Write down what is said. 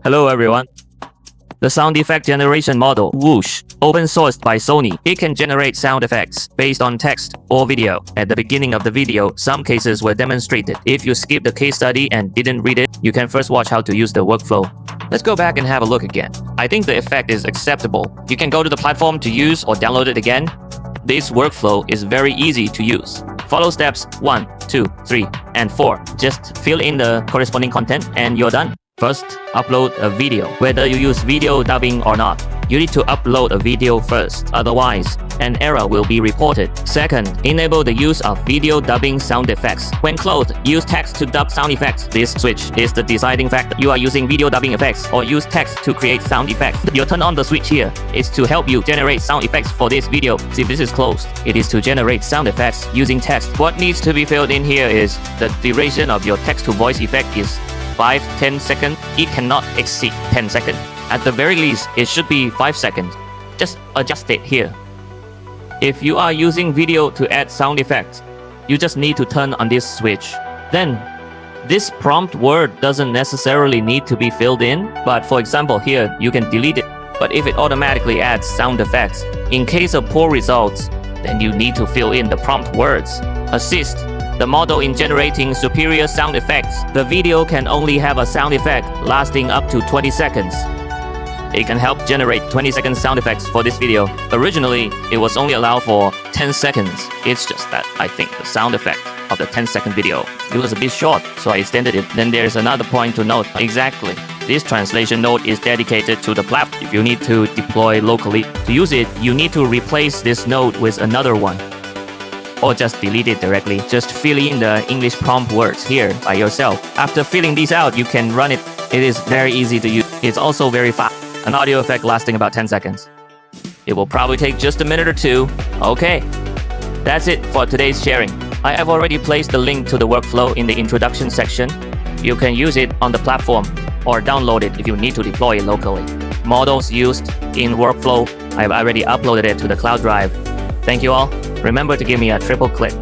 Hello everyone. The sound effect generation model, Woosh, open sourced by Sony. It can generate sound effects based on text or video. At the beginning of the video, some cases were demonstrated. If you skip the case study and didn't read it, you can first watch how to use the workflow. Let's go back and have a look again. I think the effect is acceptable. You can go to the platform to use or download it again. This workflow is very easy to use. Follow steps 1, 2, 3, and 4. Just fill in the corresponding content and you're done. First, upload a video. Whether you use video dubbing or not, you need to upload a video first. Otherwise, an error will be reported. Second, enable the use of video dubbing sound effects. When closed, use text to dub sound effects. This switch is the deciding factor. You are using video dubbing effects or use text to create sound effects. You turn on the switch here. It's to help you generate sound effects for this video. See, this is closed. It is to generate sound effects using text. What needs to be filled in here is the duration of your text to voice effect is 5-10 seconds. It cannot exceed 10 seconds. At the very least, it should be 5 seconds. Just adjust it here. If you are using video to add sound effects, you just need to turn on this switch. Then, this prompt word doesn't necessarily need to be filled in, but for example here, you can delete it. But if it automatically adds sound effects, in case of poor results, then you need to fill in the prompt words. Assist the model in generating superior sound effects. The video can only have a sound effect lasting up to 20 seconds. It can help generate 20-second sound effects for this video. Originally, it was only allowed for 10 seconds. It's just that I think the sound effect of the 10-second video, it was a bit short, so I extended it. Then there's another point to note. Exactly. This translation node is dedicated to the platform. If you need to deploy locally, to use it, you need to replace this node with another one. Or just delete it directly. Just fill in the English prompt words here by yourself. After filling these out, you can run it. It is very easy to use. It's also very fast. An audio effect lasting about 10 seconds. It will probably take just a minute or two. Okay, that's it for today's sharing. I have already placed the link to the workflow in the introduction section. You can use it on the platform or download it if you need to deploy it locally. Models used in workflow, I've already uploaded it to the cloud drive. Thank you all. Remember to give me a triple click.